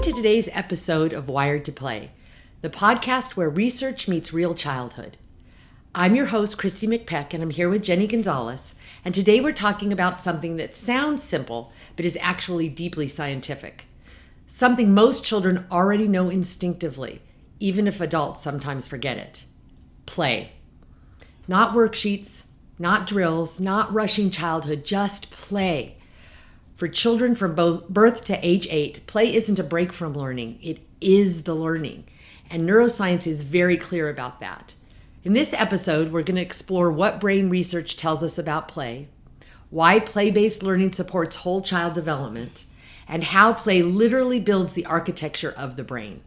to today's episode of Wired to Play, the podcast where research meets real childhood. I'm your host, Christy McPeck, and I'm here with Jenny Gonzalez, and today we're talking about something that sounds simple, but is actually deeply scientific. Something most children already know instinctively, even if adults sometimes forget it. Play. Not worksheets, not drills, not rushing childhood, just play. For children from birth to age 8, play isn't a break from learning, it is the learning. And neuroscience is very clear about that. In this episode, we're going to explore what brain research tells us about play, why play-based learning supports whole child development, and how play literally builds the architecture of the brain.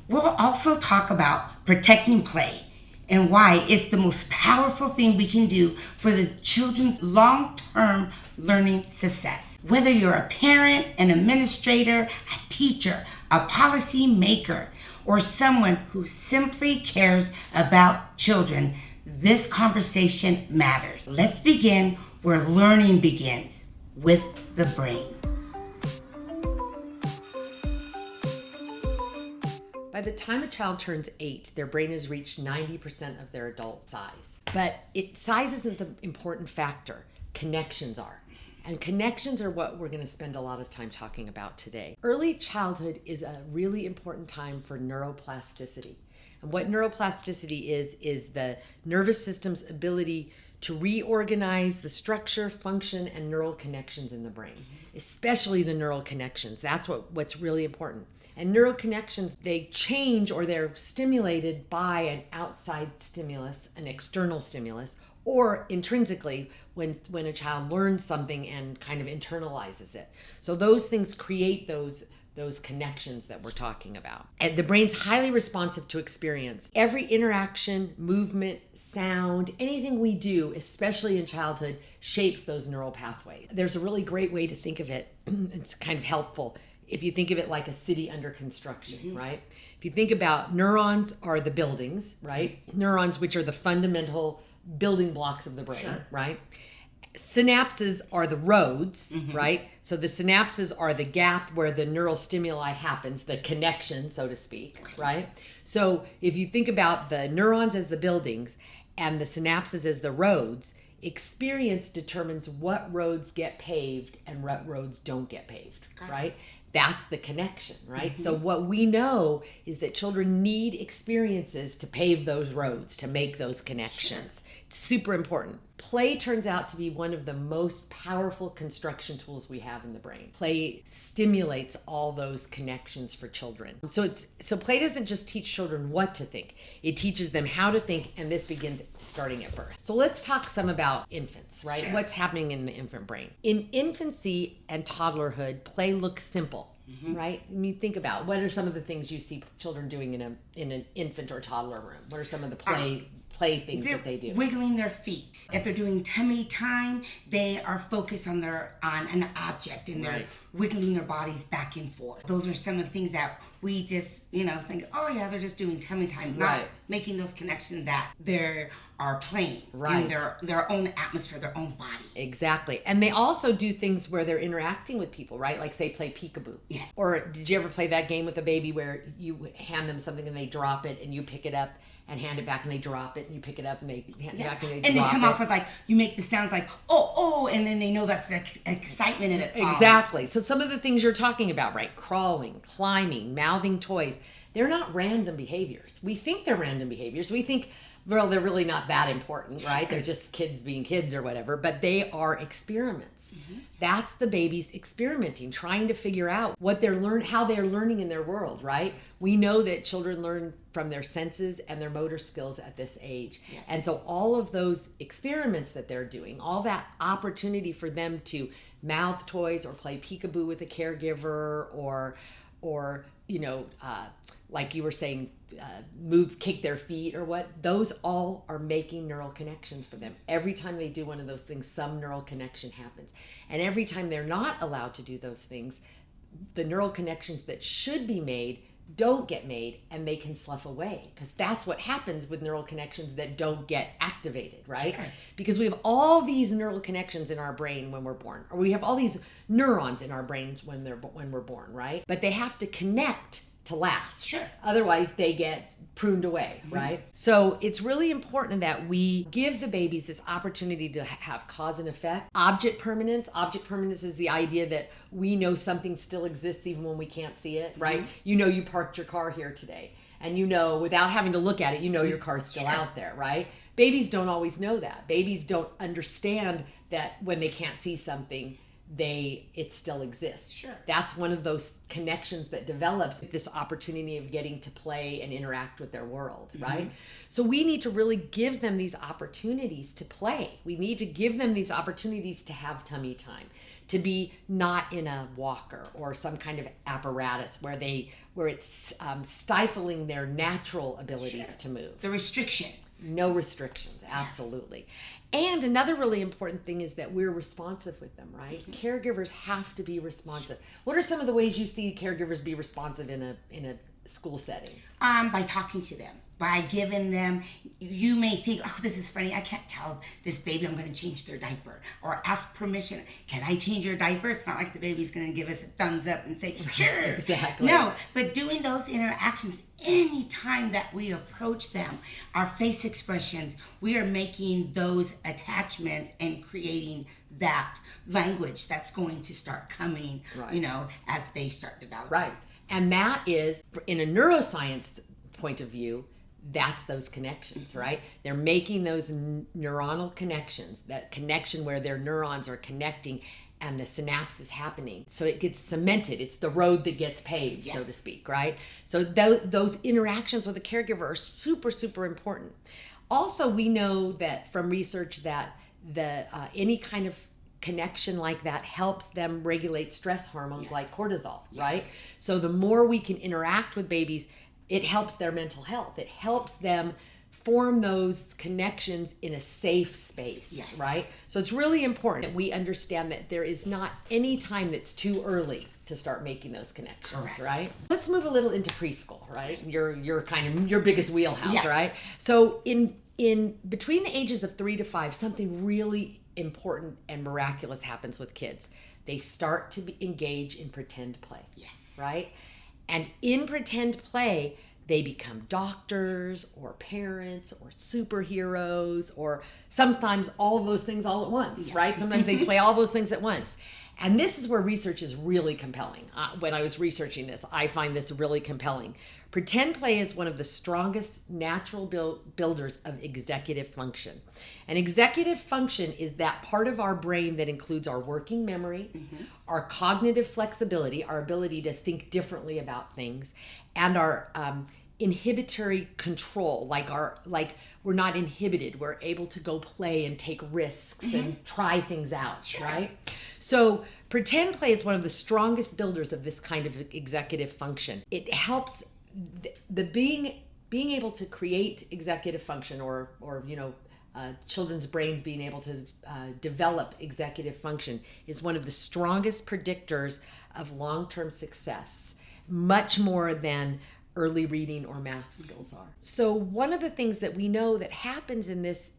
We'll also talk about protecting play and why it's the most powerful thing we can do for the children's long-term learning success. Whether you're a parent, an administrator, a teacher, a policy maker, or someone who simply cares about children, this conversation matters. Let's begin where learning begins, with the brain. By the time a child turns 8, their brain has reached 90% of their adult size. But size isn't the important factor. Connections are. And connections are what we're going to spend a lot of time talking about today. Early childhood is a really important time for neuroplasticity. And what neuroplasticity is the nervous system's ability to reorganize the structure, function, and neural connections in the brain, especially the neural connections. That's what's really important. And neural connections, they change or they're stimulated by an outside stimulus, an external stimulus, or intrinsically when a child learns something and kind of internalizes it. So those things create those connections that we're talking about. And the brain's highly responsive to experience. Every interaction, movement, sound, anything we do, especially in childhood, shapes those neural pathways. There's a really great way to think of it. It's kind of helpful if you think of it like a city under construction, right? If you think about neurons are the buildings, right? Neurons, which are the fundamental building blocks of the brain, sure, right? Synapses are the roads, right? So the synapses are the gap where the neural stimuli happens, the connection, so to speak, right? So if you think about the neurons as the buildings and the synapses as the roads, experience determines what roads get paved and what roads don't get paved, right? That's the connection, right? So what we know is that children need experiences to pave those roads, to make those connections. Sure. It's super important. Play turns out to be one of the most powerful construction tools we have in the brain. Play stimulates all those connections for children. So play doesn't just teach children what to think. It teaches them how to think, and this begins starting at birth. So let's talk some about infants, right? Sure. What's happening in the infant brain? In infancy and toddlerhood, play looks simple. Right? I mean, think about what are some of the things you see children doing in an infant or toddler room? What are some of the play things that they do? Wiggling their feet. If they're doing tummy time, they are focused on an object and they're wiggling their bodies back and forth. Those are some of the things that we just, think, oh yeah, they're just doing tummy time, not making those connections that they are playing in their own atmosphere, their own body. Exactly. And they also do things where they're interacting with people, right? Like say play peekaboo. Yes. Or did you ever play that game with a baby where you hand them something and they drop it and you pick it up and hand it back and they drop it and you pick it up and they hand it back and they drop it. And they come off with you make the sounds like, oh, and then they know that's the excitement in it. Exactly. So some of the things you're talking about, right? Crawling, climbing, mouthing toys, they're not random behaviors. We think they're random behaviors. We think, well, they're really not that important, right? They're just kids being kids or whatever, but they are experiments. That's the babies experimenting, trying to figure out what how they're learning in their world, right? We know that children learn from their senses and their motor skills at this age. Yes. And so all of those experiments that they're doing, all that opportunity for them to mouth toys or play peekaboo with a caregiver or like you were saying, kick their feet or what, those all are making neural connections for them. Every time they do one of those things, some neural connection happens. And every time they're not allowed to do those things, the neural connections that should be made don't get made, and they can slough away, because that's what happens with neural connections that don't get activated, right? Sure. Because we have all these neural connections in our brain when we're born, or we have all these neurons in our brains when we're born, right? But they have to connect to last. Sure. Otherwise they get pruned away, right? So it's really important that we give the babies this opportunity to have cause and effect. Object permanence is the idea that we know something still exists even when we can't see it, right? You know, you parked your car here today, and you know, without having to look at it, you know your car's still out there, right? Babies don't always know that. Babies don't understand that when they can't see something, it still exists. Sure. That's one of those connections that develops this opportunity of getting to play and interact with their world, right? So we need to really give them these opportunities to play. We need to give them these opportunities to have tummy time, to be not in a walker or some kind of apparatus where it's stifling their natural abilities to move. The restriction. No restrictions, absolutely. And another really important thing is that we're responsive with them, right? Caregivers have to be responsive. What are some of the ways you see caregivers be responsive in a school setting? By talking to them, by giving them, you may think, oh, this is funny, I can't tell this baby I'm going to change their diaper, or ask permission, can I change your diaper? It's not like the baby's going to give us a thumbs up and say, sure. Exactly. No, but doing those interactions, anytime that we approach them, our face expressions, we are making those attachments and creating that language that's going to start coming, as they start developing. Right. And that is, in a neuroscience point of view, that's those connections, right? They're making those neuronal connections, that connection where their neurons are connecting and the synapse is happening. So it gets cemented. It's the road that gets paved, so to speak, right? So those interactions with a caregiver are super, super important. Also, we know that from research that any kind of connection like that helps them regulate stress hormones like cortisol, right? So the more we can interact with babies, it helps their mental health. It helps them form those connections in a safe space, right? So it's really important that we understand that there is not any time that's too early to start making those connections, right? Let's move a little into preschool, right? Your kind of your biggest wheelhouse, right? So in between the ages of 3 to 5, something really important and miraculous happens with kids. They start to engage in pretend play, right? And in pretend play, they become doctors or parents or superheroes, or sometimes all of those things all at once, right? Sometimes they play all those things at once. And this is where research is really compelling. When I was researching this, I find this really compelling. Pretend play is one of the strongest natural builders of executive function. And executive function is that part of our brain that includes our working memory, our cognitive flexibility, our ability to think differently about things, and our inhibitory control, like we're not inhibited. We're able to go play and take risks and try things out, right? So pretend play is one of the strongest builders of this kind of executive function. It helps the being able to create executive function, or children's brains being able to develop executive function is one of the strongest predictors of long-term success, much more than early reading or math skills are. So one of the things that we know that happens in this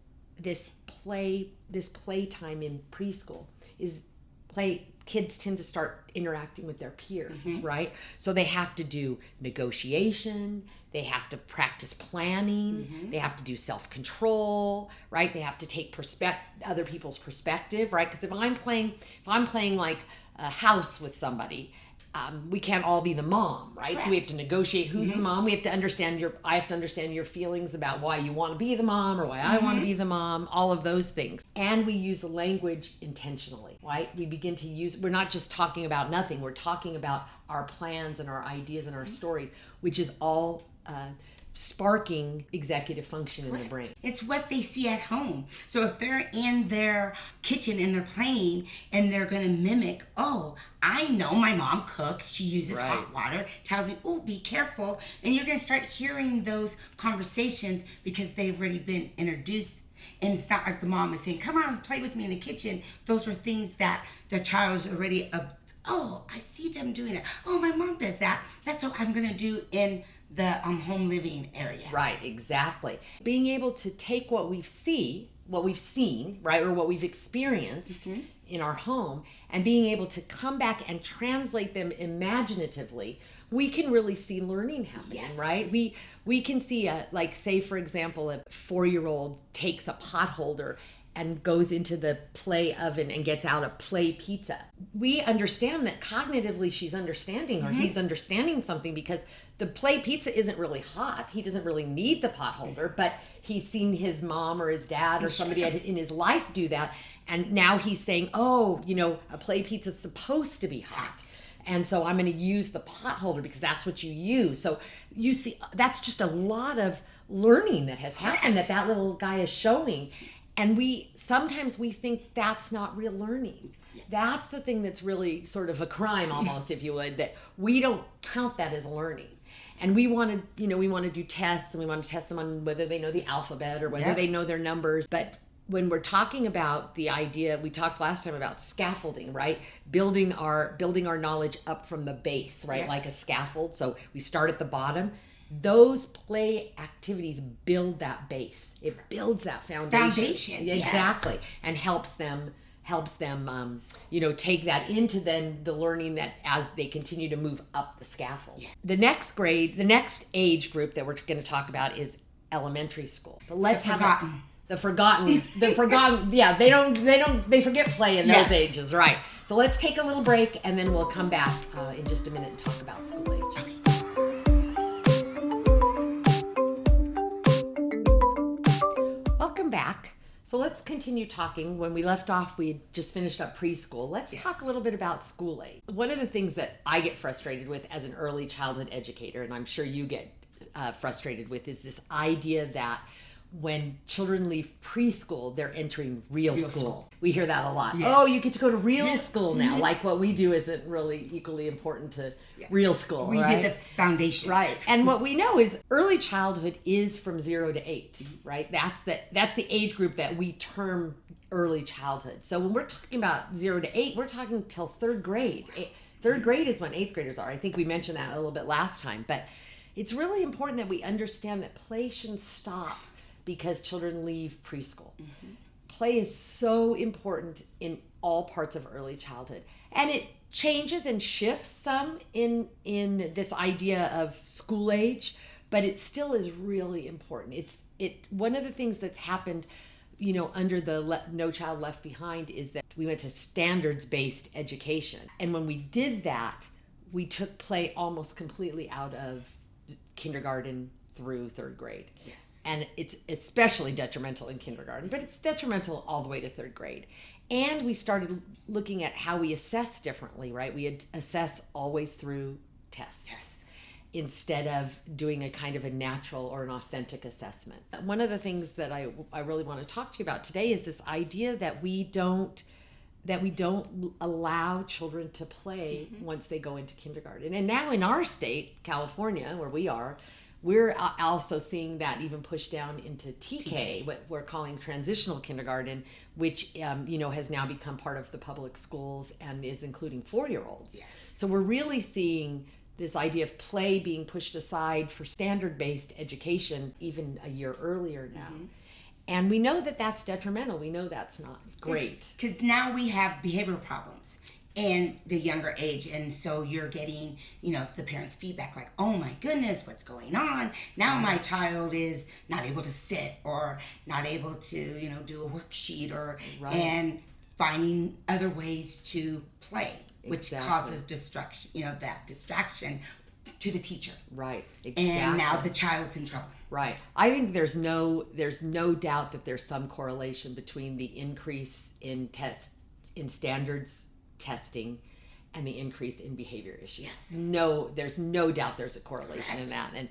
playtime in preschool is kids tend to start interacting with their peers, right? So they have to do negotiation, they have to practice planning, they have to do self-control, right? They have to take other people's perspective, right? Because if I'm playing like a house with somebody, we can't all be the mom, right? Correct. So we have to negotiate who's the mom. I have to understand your feelings about why you want to be the mom or why I want to be the mom, all of those things. And we use language intentionally, right? We're not just talking about nothing. We're talking about our plans and our ideas and our stories, which is all sparking executive function in the brain. It's what they see at home. So if they're in their kitchen and they're playing and they're going to mimic, oh, I know my mom cooks, she uses hot water, tells me, oh, be careful. And you're going to start hearing those conversations because they've already been introduced. And it's not like the mom is saying, come on, play with me in the kitchen. Those are things that the child is already oh, I see them doing that. Oh, my mom does that. That's what I'm going to do in the home living area. Right, exactly. Being able to take what we've seen, right, or what we've experienced in our home, and being able to come back and translate them imaginatively, we can really see learning happening, right? We can see, like, say, for example, a 4-year-old takes a pot holder and goes into the play oven and gets out a play pizza. We understand that cognitively she's understanding, or he's understanding something, because the play pizza isn't really hot. He doesn't really need the pot holder, but he's seen his mom or his dad or somebody in his life do that. And now he's saying, oh, a play pizza is supposed to be hot. And so I'm going to use the pot holder because that's what you use. So you see, that's just a lot of learning that has happened that little guy is showing. And sometimes we think that's not real learning. That's the thing that's really sort of a crime almost, if you would, that we don't count that as learning. And we want to do tests, and we want to test them on whether they know the alphabet or whether they know their numbers. But when we're talking about the idea, we talked last time about scaffolding, right? Building our knowledge up from the base, right? Like a scaffold. So we start at the bottom. Those play activities build that base. It builds that foundation. Exactly. And helps them take that into then the learning that as they continue to move up the scaffold. The next age group that we're going to talk about is elementary school. But let's the forgotten. Yeah, they forget play in those ages, right? So let's take a little break, and then we'll come back in just a minute and talk about school age. Okay. Welcome back. So let's continue talking. When we left off, we had just finished up preschool. Let's talk a little bit about school age. One of the things that I get frustrated with as an early childhood educator, and I'm sure you get frustrated with, is this idea that when children leave preschool, they're entering real school. We hear that a lot. Yes. Oh, you get to go to real school now. Like what we do isn't really equally important to real school. We did the foundation. Right. And what we know is early childhood is from 0 to 8, right? That's the age group that we term early childhood. So when we're talking about 0 to 8, we're talking till 3rd grade. 3rd grade is when 8th graders are. I think we mentioned that a little bit last time. But it's really important that we understand that play shouldn't stop because children leave preschool. Play is so important in all parts of early childhood. And it changes and shifts some in this idea of school age, but it still is really important. One of the things that's happened, under the No Child Left Behind is that we went to standards-based education. And when we did that, we took play almost completely out of kindergarten through 3rd grade. Yes. And it's especially detrimental in kindergarten, but it's detrimental all the way to 3rd grade. And we started looking at how we assess differently, right? We assess always through tests instead of doing a kind of a natural or an authentic assessment. One of the things that I really want to talk to you about today is this idea that we don't allow children to play once they go into kindergarten. And now in our state, California, where we are, we're also seeing that even pushed down into TK, what we're calling transitional kindergarten, which has now become part of the public schools and is including 4-year-olds. Yes. So we're really seeing this idea of play being pushed aside for standard-based education even a year earlier now. And we know that that's detrimental. We know that's not great. Because now we have behavioral problems and the younger age, and so you're getting the parents' feedback like, oh my goodness, what's going on now? My child is not able to sit or not able to do a worksheet or and finding other ways to play, which causes distraction, that distraction to the teacher, right? Exactly. And now the child's in trouble. Right. I think there's no doubt that there's some correlation between the increase in standards testing and the increase in behavior issues. Yes. No, there's no doubt there's a correlation in that. And,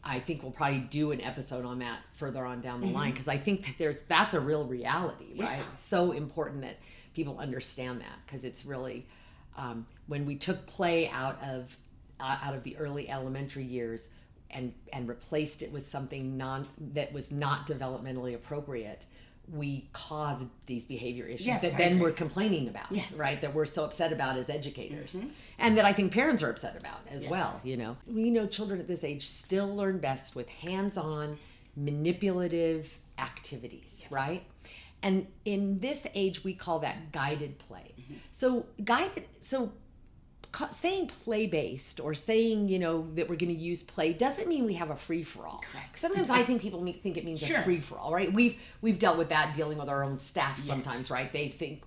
I think we'll probably do an episode on that further on down the line, because I think that that's a real reality, right? It's so important that people understand that, because it's really, when we took play out of the early elementary years and replaced it with something that was not developmentally appropriate, we caused these behavior issues Yes, that I then agree. we're complaining about, Yes. right? That we're so upset about as educators, and that I think parents are upset about as Yes. well. We know children at this age still learn best with hands-on, manipulative activities, right? And in this age, we call that guided play. Saying play-based or saying, that we're going to use play doesn't mean we have a free-for-all. Correct. Sometimes I think people think it means Sure. a free-for-all, right? We've dealt with that dealing with our own staff sometimes, right? They think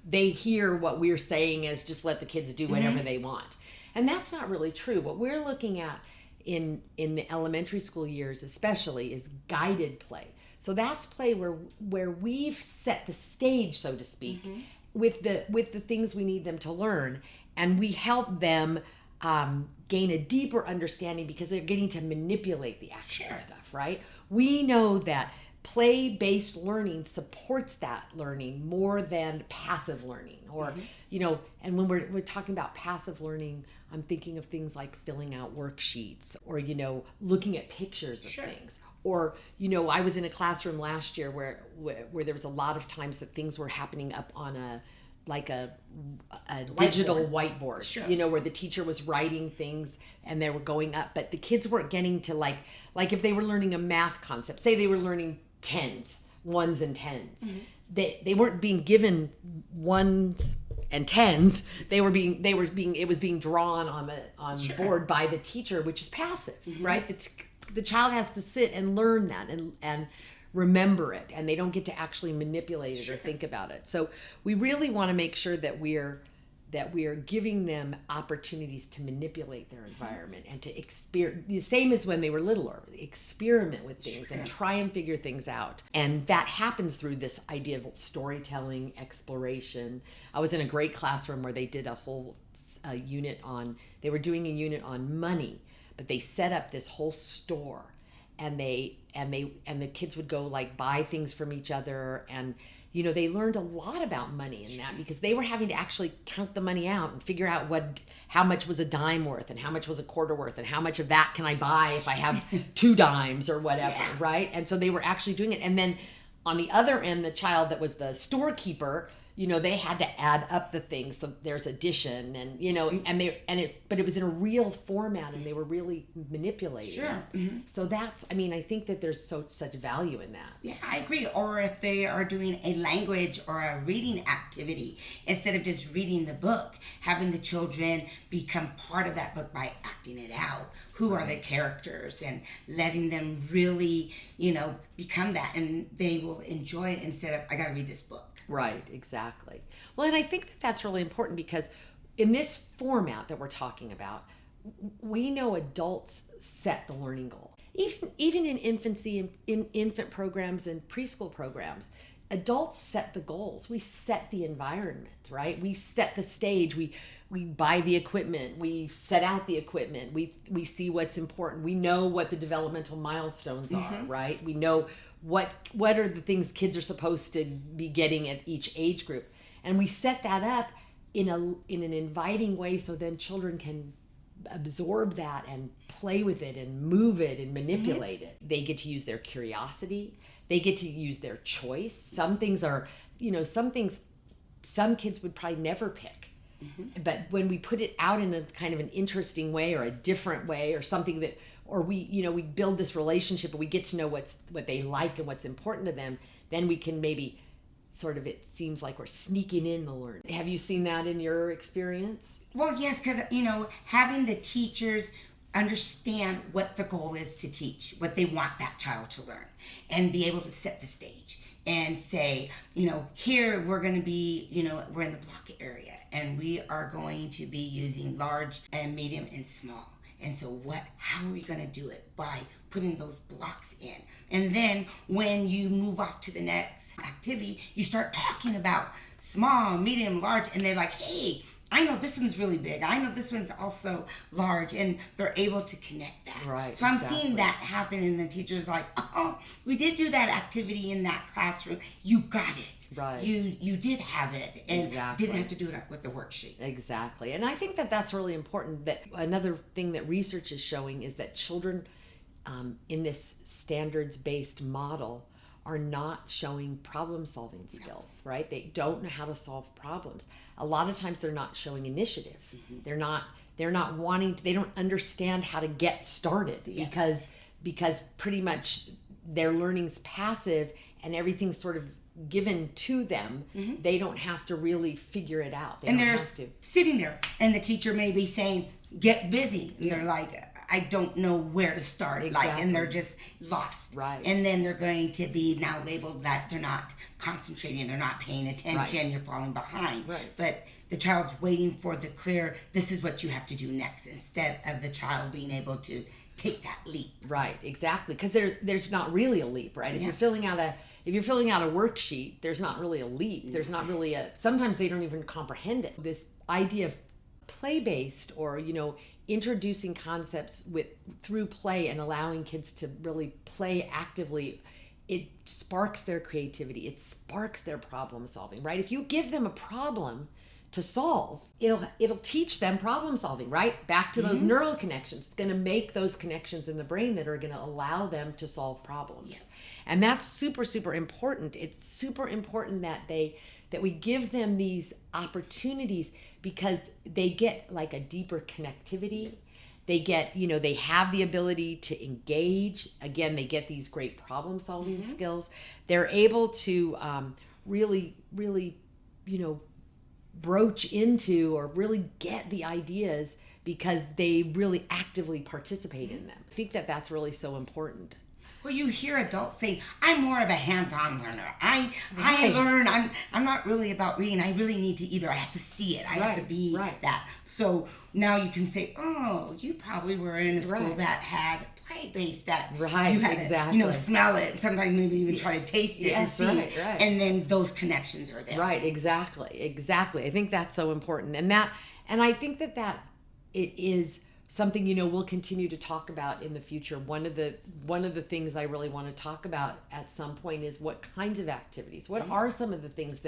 they hear what we're saying as just let the kids do whatever they want. And that's not really true. What we're looking at in the elementary school years especially is guided play. So that's play where we've set the stage, so to speak, with the things we need them to learn, and we help them gain a deeper understanding because they're getting to manipulate the actual stuff, right? We know that play-based learning supports that learning more than passive learning, or and when we're talking about passive learning, I'm thinking of things like filling out worksheets, or looking at pictures of things. Or, I was in a classroom last year where there was a lot of times that things were happening up on a digital whiteboard, where the teacher was writing things and they were going up, but the kids weren't getting to like if they were learning a math concept, say they were learning ones and tens, they weren't being given ones and tens. It was being drawn on the board by the teacher, which is passive, right? The child has to sit and learn that and remember it, and they don't get to actually manipulate it or think about it. So we really want to make sure that we are giving them opportunities to manipulate their environment and to experience, the same as when they were littler, experiment with things and try and figure things out. And that happens through this idea of storytelling, exploration. I was in a great classroom where they did a whole unit on money, but they set up this whole store, and the kids would go buy things from each other, and they learned a lot about money in that, because they were having to actually count the money out and figure out how much was a dime worth and how much was a quarter worth and how much of that can I buy if I have 2 dimes or whatever, right? And so they were actually doing it. And then on the other end, the child that was the storekeeper, they had to add up the things, so there's addition, and but it was in a real format, and they were really manipulating it. So I think that there's such value in that. Yeah, I agree. Or if they are doing a language or a reading activity, instead of just reading the book, having the children become part of that book by acting it out. Who are the characters, and letting them really, become that, and they will enjoy it instead of, I got to read this book. Right, exactly. Well, and I think that that's really important, because in this format that we're talking about, we know adults set the learning goal. Even in infancy, in infant programs and preschool programs, adults set the goals. We set the environment, right? We set the stage. We buy the equipment. We set out the equipment. We see what's important. We know what the developmental milestones are, right? We know what are the things kids are supposed to be getting at each age group, and we set that up in an inviting way, so then children can absorb that and play with it and move it and manipulate it. They get to use their curiosity. They get to use their choice. Some things are, some kids would probably never pick. But when we put it out in a kind of an interesting way or a different way, or something that, or we build this relationship and we get to know what they like and what's important to them, then we can maybe it seems like we're sneaking in the learning. Have you seen that in your experience? Well, yes, because, having the teachers understand what the goal is to teach, what they want that child to learn, and be able to set the stage and say, here we're going to be, we're in the block area, and we are going to be using large and medium and small. And so how are we going to do it? By putting those blocks in. And then when you move off to the next activity, you start talking about small, medium, large, and they're like, hey, I know this one's really big. I know this one's also large, and they're able to connect that. Right. So I'm seeing that happen, and the teacher's like, oh, we did do that activity in that classroom. You got it. Right. You did have it, and didn't have to do it with the worksheet. Exactly. And I think that that's really important. That another thing that research is showing is that children in this standards-based model are not showing problem solving skills, right? They don't know how to solve problems. A lot of times they're not showing initiative. They're not wanting to, they don't understand how to get started because pretty much their learning's passive and everything's sort of given to them. They don't have to really figure it out. They're sitting there and the teacher may be saying, get busy. And they're like, I don't know where to start. Exactly. And they're just lost. Right. And then they're going to be now labeled that they're not concentrating, they're not paying attention, you're falling behind. Right. But the child's waiting for the clear, this is what you have to do next, instead of the child being able to take that leap. Right, exactly. Because there's not really a leap, right? If you're filling out a worksheet, there's not really a leap. There's not really sometimes they don't even comprehend it. This idea of play-based, or introducing concepts through play and allowing kids to really play actively, it sparks their creativity. It sparks their problem solving, right? If you give them a problem to solve, it'll teach them problem solving, right? Back to those neural connections. It's going to make those connections in the brain that are going to allow them to solve problems. Yes. And that's super, super important. It's super important that we give them these opportunities, because they get like a deeper connectivity. They get, they have the ability to engage. Again, they get these great problem solving skills. They're able to really, really, broach into or really get the ideas because they really actively participate in them. I think that that's really so important. Well, you hear adults saying, I'm more of a hands-on learner. I Right. learn, I'm not really about reading. I really need to I have to see it. I have to be that. So now you can say, oh, you probably were in a school that had play-based, that you had to, smell it. Sometimes maybe even try to taste it to see. Right. And then those connections are there. Right, exactly. I think that's so important. And I think that it is something, we'll continue to talk about in the future. One of the things I really want to talk about at some point is what kinds of activities, what are some of the things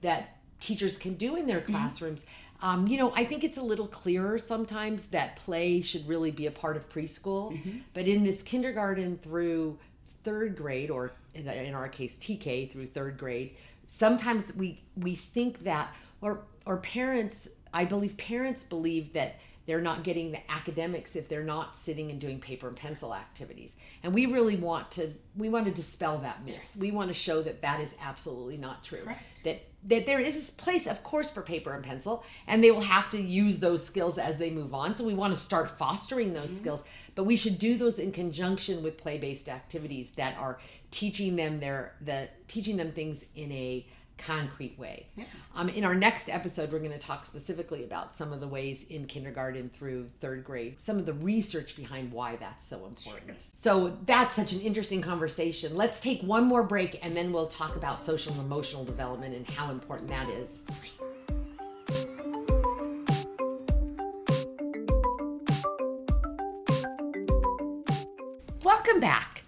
that teachers can do in their classrooms. I think it's a little clearer sometimes that play should really be a part of preschool, but in this kindergarten through third grade, or in our case TK through third grade, sometimes we think that, or parents, I believe parents believe that they're not getting the academics if they're not sitting and doing paper and pencil activities. And we really want to dispel that myth. Yes. We want to show that is absolutely not true. Correct. That there is this place, of course, for paper and pencil, and they will have to use those skills as they move on. So we want to start fostering those skills, but we should do those in conjunction with play-based activities that are teaching them things in a concrete way. Yeah. In our next episode, we're going to talk specifically about some of the ways in kindergarten through third grade, some of the research behind why that's so important. Sure. So that's such an interesting conversation. Let's take one more break, and then we'll talk about social and emotional development and how important that is. Welcome back.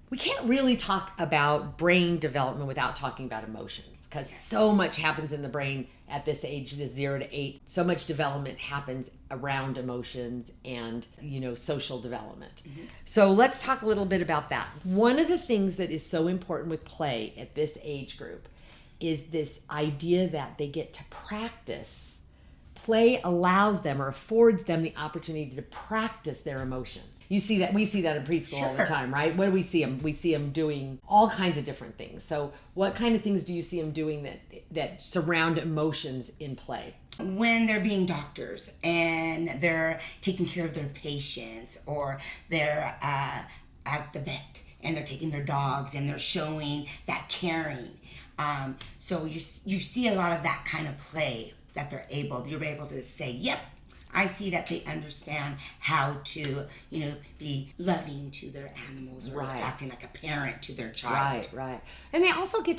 We can't really talk about brain development without talking about emotions, because so much happens in the brain at this age, this 0 to 8. So much development happens around emotions and, social development. So let's talk a little bit about that. One of the things that is so important with play at this age group is this idea that they get to practice. Play allows them or affords them the opportunity to practice their emotions. We see that in preschool all the time, right? What do we see them? We see them doing all kinds of different things. So what kind of things do you see them doing that surround emotions in play? When they're being doctors and they're taking care of their patients, or they're at the vet and they're taking their dogs and they're showing that caring. So you see a lot of that kind of play that you're able to say, yep, I see that they understand how to, be loving to their animals, or acting like a parent to their child. Right. And they also get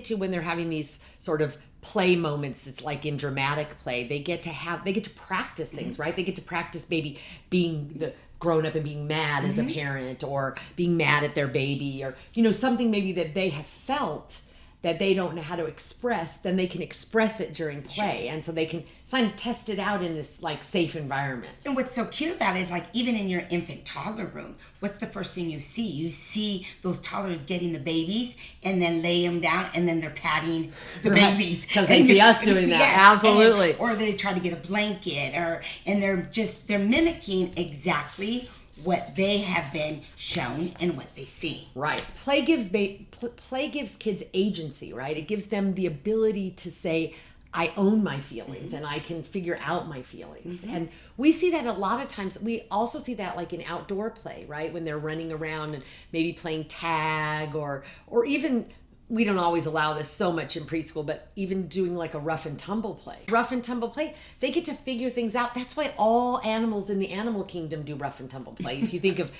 to when they're having these sort of play moments, that's like in dramatic play, they get to practice things, right? They get to practice maybe being the grown up and being mad as a parent, or being mad at their baby, or something maybe that they have felt that they don't know how to express, then they can express it during play. Sure. And so they can kind of test it out in this like safe environment. And what's so cute about it is like even in your infant toddler room, what's the first thing you see? You see those toddlers getting the babies and then lay them down and then they're patting the babies. Because they see us doing that. Yes. Absolutely. Or they try to get a blanket and they're mimicking exactly what they have been shown and what they see. Right. Play gives kids agency, right? It gives them the ability to say, I own my feelings and I can figure out my feelings. And we see that a lot of times. We also see that like in outdoor play, right? When they're running around and maybe playing tag or even, we don't always allow this so much in preschool, but even doing like a rough and tumble play. Rough and tumble play, they get to figure things out. That's why all animals in the animal kingdom do rough and tumble play. If you think of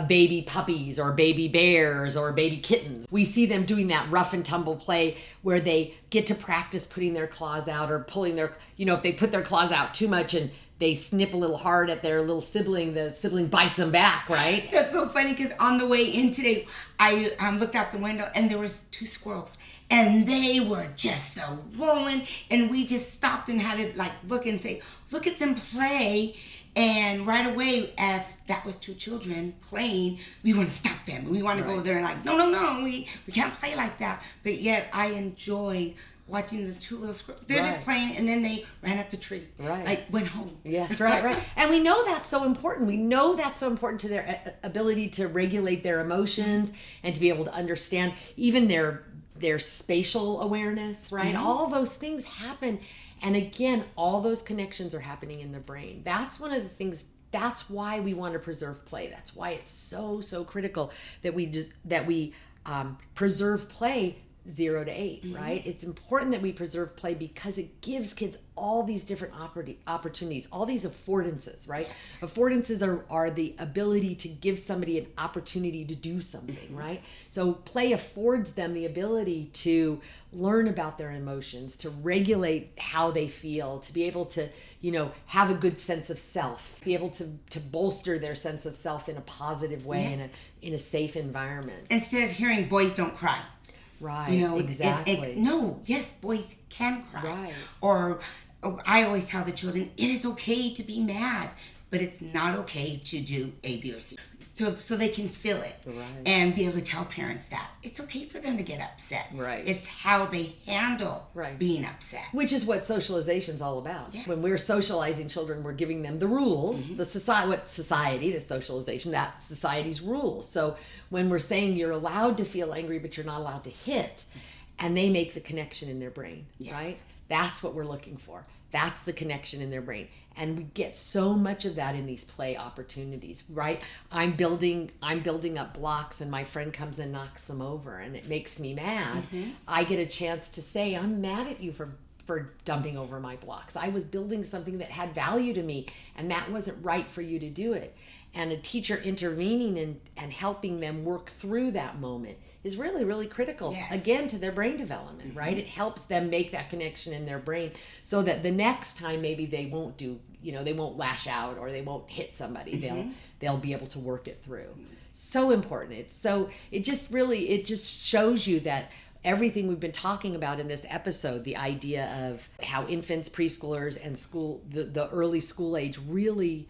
baby puppies or baby bears or baby kittens, we see them doing that rough and tumble play where they get to practice putting their claws out or pulling their, if they put their claws out too much and they snip a little hard at their little sibling, the sibling bites them back, right? That's so funny because on the way in today, I looked out the window and there was 2 squirrels and they were just so rolling and we just stopped and had to like look and say, look at them play. And right away, if that was 2 children playing, we want to stop them. We want to go there and like, no, we can't play like that. But yet I enjoyed watching the 2 little squirrels. They're just playing and then they ran up the tree. Right. Like went home. Yes, right. And we know that's so important. We know that's so important to their ability to regulate their emotions and to be able to understand even their spatial awareness, right? All those things happen. And again, all those connections are happening in the brain. That's one of the things. That's why we want to preserve play. That's why it's so critical that we preserve play 0 to 8, right? It's important that we preserve play because it gives kids all these different opportunities, all these affordances, right? Yes. Affordances are the ability to give somebody an opportunity to do something, right? So play affords them the ability to learn about their emotions, to regulate how they feel, to be able to, have a good sense of self, be able to bolster their sense of self in a positive way, in a safe environment. Instead of hearing boys don't cry. Right, exactly. Yes, boys can cry. Right. Or I always tell the children, it is okay to be mad, but it's not okay to do A, B, or C. So they can feel it and be able to tell parents that it's okay for them to get upset. Right. It's how they handle being upset. Which is what socialization's all about. Yeah. When we're socializing children, we're giving them the rules, the socialization, that's society's rules. So when we're saying you're allowed to feel angry, but you're not allowed to hit, and they make the connection in their brain, right? That's what we're looking for. That's the connection in their brain. And we get so much of that in these play opportunities, right? I'm building up blocks and my friend comes and knocks them over and it makes me mad. I get a chance to say, I'm mad at you for dumping over my blocks. I was building something that had value to me and that wasn't right for you to do it. And a teacher intervening and helping them work through that moment is really, really critical, again, to their brain development, right? It helps them make that connection in their brain so that the next time maybe they won't they won't lash out or they won't hit somebody. They'll be able to work it through. So important. It just shows you that everything we've been talking about in this episode, the idea of how infants, preschoolers, and the early school age really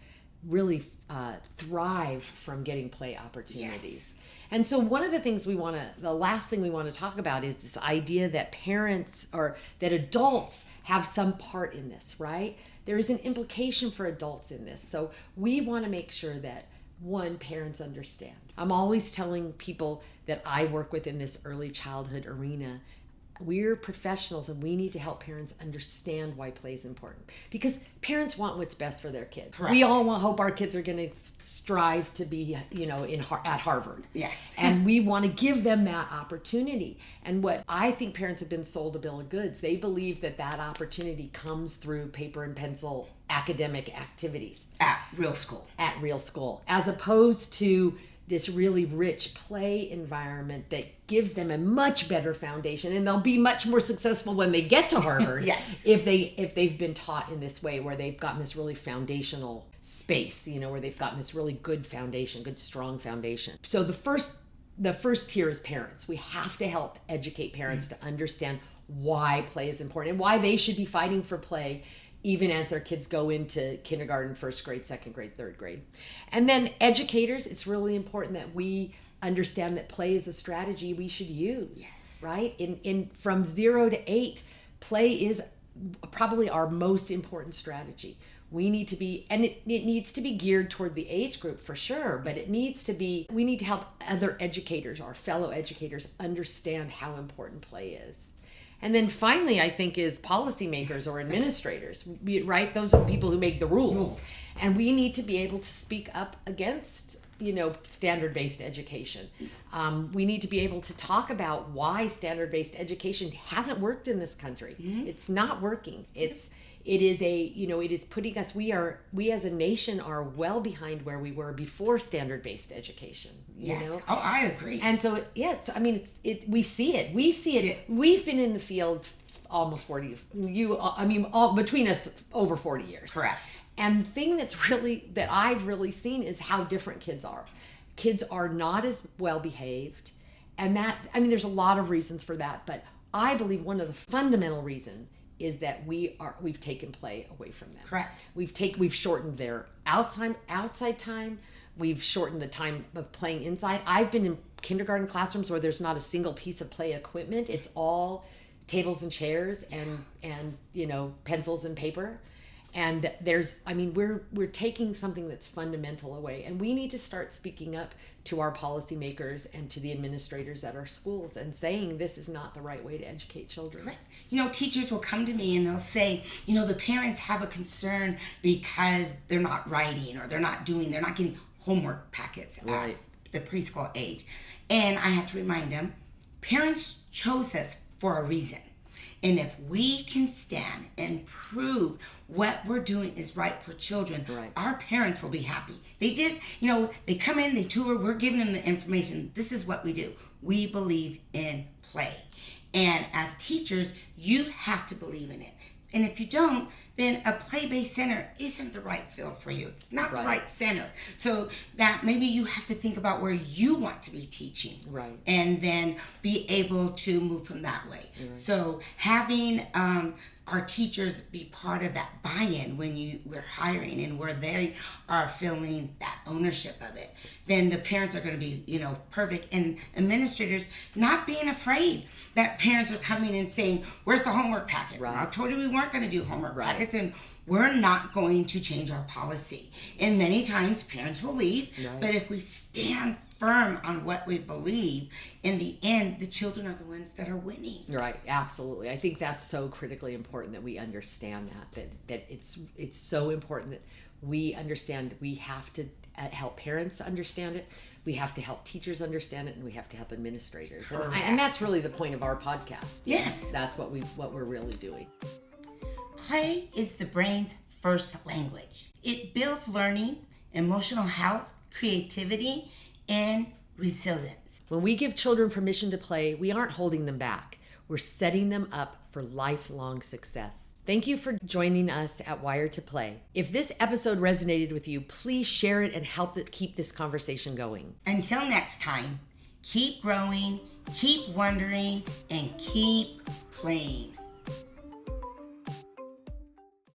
thrive from getting play opportunities. And so one of the things the last thing we want to talk about is this idea that parents or that adults have some part in this, right? There is an implication for adults in this. So we want to make sure that parents understand. I'm always telling people that I work with in this early childhood arena, we're professionals and we need to help parents understand why play is important because parents want what's best for their kids. Correct. We all hope our kids are going to strive to be, at Harvard. Yes. And we want to give them that opportunity. And what I think parents have been sold a bill of goods. They believe that opportunity comes through paper and pencil academic activities. At real school. As opposed to this really rich play environment that gives them a much better foundation, and they'll be much more successful when they get to Harvard. if they've been taught in this way where they've gotten this really foundational space, where they've gotten this really good foundation, good strong foundation. So the first the first tier is parents. We have to help educate parents to understand why play is important and why they should be fighting for play even as their kids go into kindergarten, first grade, second grade, third grade. And then educators, it's really important that we understand that play is a strategy we should use. Yes. Right? In from 0 to 8, play is probably our most important strategy. We need to be, and it needs to be geared toward the age group for sure, but we need to help other educators, our fellow educators, understand how important play is. And then finally, I think, is policymakers or administrators, right? Those are the people who make the rules. And we need to be able to speak up against, standard-based education. We need to be able to talk about why standard-based education hasn't worked in this country. Mm-hmm. It's not working. It is putting us, we as a nation are well behind where we were before standard-based education. Yes. Oh, I agree. And so, we see it. We've been in the field almost 40, between us over 40 years. Correct. And the thing that I've really seen is how different kids are. Kids are not as well behaved. And there's a lot of reasons for that, but I believe one of the fundamental reasons is that we've taken play away from them. Correct. We've shortened their outside time. We've shortened the time of playing inside. I've been in kindergarten classrooms where there's not a single piece of play equipment. It's all tables and chairs and pencils and paper. And we're taking something that's fundamental away, and we need to start speaking up to our policymakers and to the administrators at our schools and saying this is not the right way to educate children. Right. Teachers will come to me and they'll say, the parents have a concern because they're not writing or they're not getting homework packets at the preschool age. And I have to remind them, parents chose us for a reason. And if we can stand and prove what we're doing is right for children, our parents will be happy. They did, they come in, they tour, we're giving them the information. This is what we do. We believe in play. And as teachers, you have to believe in it. And if you don't, then a play-based center isn't the right field for you. It's not the right center. So that maybe you have to think about where you want to be teaching. Right. And then be able to move from that way. Right. So having our teachers be part of that buy-in when we're hiring and where they are feeling that ownership of it, then the parents are going to be, perfect. And administrators not being afraid that parents are coming and saying, where's the homework packet? Right. I told you we weren't going to do homework packets, and we're not going to change our policy. And many times parents will leave, but if we stand firm on what we believe, in the end, the children are the ones that are winning. Right, absolutely. I think that's so critically important that we understand that it's so important that we understand. We have to help parents understand it. We have to help teachers understand it, and we have to help administrators. And that's really the point of our podcast. Yes. That's what we're really doing. Play is the brain's first language. It builds learning, emotional health, creativity, and resilience. When we give children permission to play, we aren't holding them back. We're setting them up for lifelong success. Thank you for joining us at Wired to Play. If this episode resonated with you, please share it and help keep this conversation going. Until next time, keep growing, keep wondering, and keep playing.